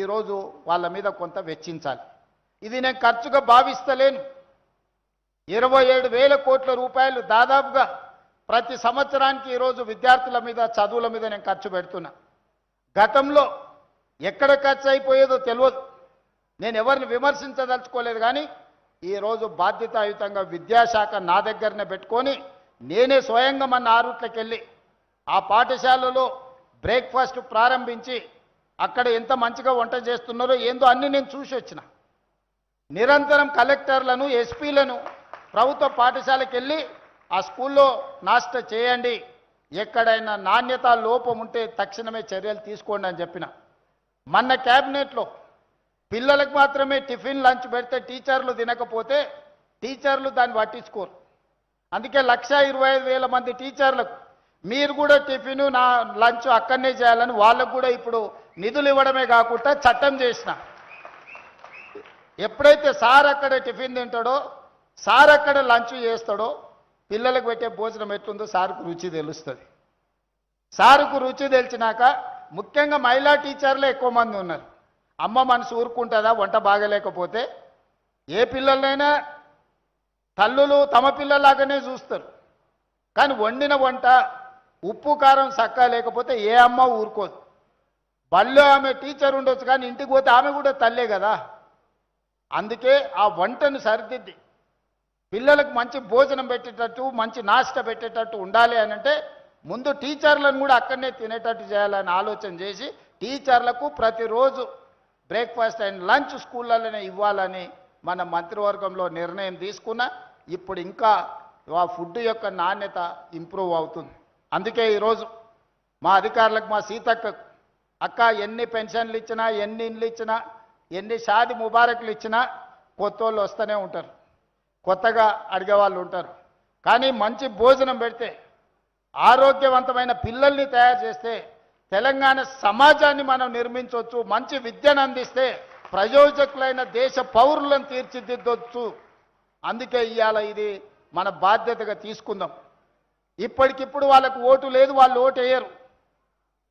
ఈరోజు వాళ్ళ మీద కొంత వెచ్చించాలి. ఇది నేను ఖర్చుగా భావిస్తలేను. 27,000 కోట్ల రూపాయలు దాదాపుగా ప్రతి సంవత్సరానికి ఈరోజు విద్యార్థుల మీద చదువుల మీద నేను ఖర్చు పెడుతున్నా. గతంలో ఎక్కడ ఖర్చు అయిపోయేదో తెలియదు. నేను ఎవరిని విమర్శించదలుచుకోలేదు, కానీ ఈరోజు బాధ్యతాయుతంగా విద్యాశాఖ నా దగ్గరనే పెట్టుకొని నేనే స్వయంగా మన ఆరుట్లకి వెళ్ళి ఆ పాఠశాలలో బ్రేక్ఫాస్ట్ ప్రారంభించి అక్కడ ఎంత మంచిగా వంట చేస్తున్నారో ఏందో అన్నీ నేను చూసి వచ్చిన. నిరంతరం కలెక్టర్లను ఎస్పీలను ప్రభుత్వ పాఠశాలకు వెళ్ళి ఆ స్కూల్లో నాస్టా చేయండి, ఎక్కడైనా నాణ్యత లోపం ఉంటే తక్షణమే చర్యలు తీసుకోండి అని చెప్పిన. మొన్న క్యాబినెట్లో పిల్లలకు మాత్రమే టిఫిన్ లంచ్ పెడితే టీచర్లు తినకపోతే టీచర్లు దాన్ని పట్టించుకోరు. అందుకే 1,25,000 మంది టీచర్లకు మీరు కూడా టిఫిన్ నా లంచ్ అక్కడనే చేయాలని వాళ్ళకు కూడా ఇప్పుడు నిధులు ఇవ్వడమే కాకుండా చట్టం చేసిన. ఎప్పుడైతే సార్ అక్కడ టిఫిన్ తింటాడో, సార్ అక్కడ లంచ్ చేస్తాడో, పిల్లలకు పెట్టే భోజనం ఎట్లుందో సార్కు రుచి తెలుస్తుంది. సార్కు రుచి తెలిసినాక ముఖ్యంగా మహిళా టీచర్లే ఎక్కువ మంది ఉన్నారు. అమ్మ మనసు ఊరుకుంటుందా వంట బాగలేకపోతే? ఏ పిల్లలైనా తల్లులు తమ పిల్లలాగానే చూస్తారు, కానీ వండిన వంట ఉప్పు కారం చక్కగా లేకపోతే ఏ అమ్మ ఊరుకోదు. బళ్ళో ఆమె టీచర్ ఉండొచ్చు, కానీ ఇంటికి పోతే ఆమె కూడా తల్లే కదా. అందుకే ఆ వంటను సరిదిద్ది పిల్లలకు మంచి భోజనం పెట్టేటట్టు, మంచి నాస్టా పెట్టేటట్టు ఉండాలి అని అంటే ముందు టీచర్లను కూడా అక్కడనే తినేటట్టు చేయాలని ఆలోచన చేసి టీచర్లకు ప్రతిరోజు బ్రేక్ఫాస్ట్ అండ్ లంచ్ స్కూళ్ళలోనే ఇవ్వాలని మన మంత్రివర్గంలో నిర్ణయం తీసుకున్నా. ఇప్పుడు ఇంకా ఆ ఫుడ్ యొక్క నాణ్యత ఇంప్రూవ్ అవుతుంది. అందుకే ఈరోజు మా అధికారులకు, మా సీతక్కకు, అక్క ఎన్ని పెన్షన్లు ఇచ్చినా, ఎన్ని ఇండ్లు ఇచ్చినా, ఎన్ని షాది ముబారకులు ఇచ్చినా కొత్త వాళ్ళు వస్తూనే ఉంటారు, కొత్తగా అడిగేవాళ్ళు ఉంటారు. కానీ మంచి భోజనం పెడితే, ఆరోగ్యవంతమైన పిల్లల్ని తయారు చేస్తే తెలంగాణ సమాజాన్ని మనం నిర్మించవచ్చు. మంచి విద్యను అందిస్తే ప్రయోజకులైన దేశ పౌరులను తీర్చిదిద్దొచ్చు. అందుకే ఇవాళ ఇది మన బాధ్యతగా తీసుకుందాం. ఇప్పటికిప్పుడు వాళ్ళకు ఓటు లేదు, వాళ్ళు ఓటు వేయరు.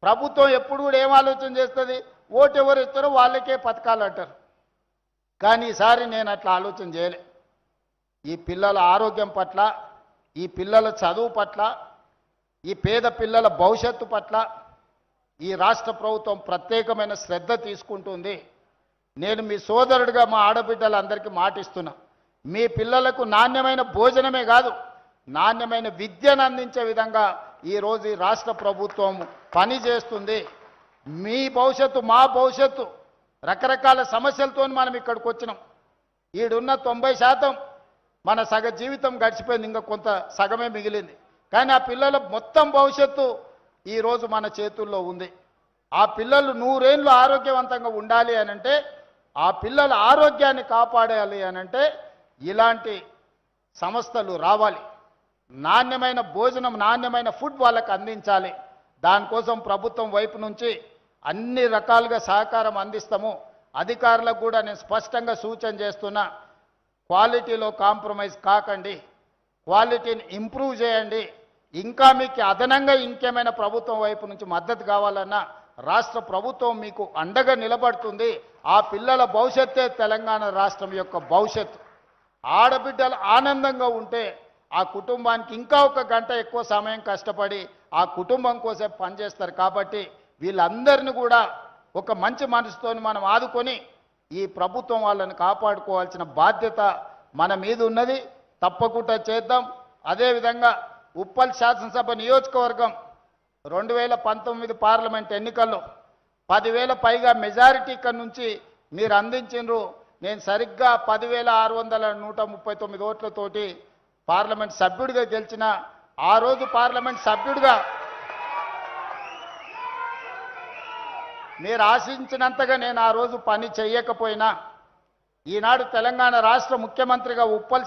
ప్రభుత్వం ఎప్పుడు కూడా ఏం ఆలోచన చేస్తుంది? ఓటు ఎవరు ఇస్తారో వాళ్ళకే పథకాలు అంటారు. కానీ ఈసారి నేను అట్లా ఆలోచన చేయలే. ఈ పిల్లల ఆరోగ్యం పట్ల, ఈ పిల్లల చదువు పట్ల, ఈ పేద పిల్లల భవిష్యత్తు పట్ల ఈ రాష్ట్ర ప్రభుత్వం ప్రత్యేకమైన శ్రద్ధ తీసుకుంటుంది. నేను మీ సోదరుడిగా మా ఆడబిడ్డలందరికీ మాటిస్తున్నా, మీ పిల్లలకు నాణ్యమైన భోజనమే కాదు, నాణ్యమైన విద్యను అందించే విధంగా ఈరోజు ఈ రాష్ట్ర ప్రభుత్వం పనిచేస్తుంది. మీ భవిష్యత్తు, మా భవిష్యత్తు, రకరకాల సమస్యలతో మనం ఇక్కడికి వచ్చినాం. ఈడున్న 90% మన సగ జీవితం గడిచిపోయింది, ఇంకా కొంత సగమే మిగిలింది. కానీ ఆ పిల్లల మొత్తం భవిష్యత్తు ఈరోజు మన చేతుల్లో ఉంది. ఆ పిల్లలు 100 ఏళ్ళు ఆరోగ్యవంతంగా ఉండాలి అనంటే, ఆ పిల్లల ఆరోగ్యాన్ని కాపాడాలి అనంటే ఇలాంటి సంస్థలు రావాలి. నాణ్యమైన భోజనం, నాణ్యమైన ఫుడ్ వాళ్ళకు అందించాలి. దానికోసం ప్రభుత్వం వైపు నుంచి అన్ని రకాలుగా సహకారం అందిస్తాము. అధికారులకు కూడా నేను స్పష్టంగా సూచన చేస్తున్నా, క్వాలిటీలో కాంప్రమైజ్ కాకండి, క్వాలిటీని ఇంప్రూవ్ చేయండి. ఇంకా మీకు అదనంగా ఇంకేమైనా ప్రభుత్వం వైపు నుంచి మద్దతు కావాలన్నా రాష్ట్ర ప్రభుత్వం మీకు అండగా నిలబడుతుంది. ఆ పిల్లల భవిష్యత్తే తెలంగాణ రాష్ట్రం యొక్క భవిష్యత్తు. ఆడబిడ్డలు ఆనందంగా ఉంటే ఆ కుటుంబానికి ఇంకా 1 గంట ఎక్కువ సమయం కష్టపడి ఆ కుటుంబం కోసం పనిచేస్తారు. కాబట్టి వీళ్ళందరినీ కూడా ఒక మంచి మనసుతోని మనం ఆదుకొని ఈ ప్రభుత్వం వాళ్ళని కాపాడుకోవాల్సిన బాధ్యత మన మీద ఉన్నది. తప్పకుండా చేద్దాం. అదేవిధంగా ఉప్పల్ శాసనసభ నియోజకవర్గం 2019 పార్లమెంట్ ఎన్నికల్లో 10,000 పైగా మెజారిటీ ఇక్కడి నుంచి మీరు అందించిండ్రు. నేను సరిగ్గా 10,639 ఓట్లతోటి పార్లమెంట్ సభ్యుడిగా గెలిచిన. ఆ రోజు పార్లమెంట్ సభ్యుడిగా మీరు ఆశించినంతగా నేను ఆ రోజు పని చేయకపోయినా ఈనాడు తెలంగాణ రాష్ట్ర ముఖ్యమంత్రిగా ఉప్పల్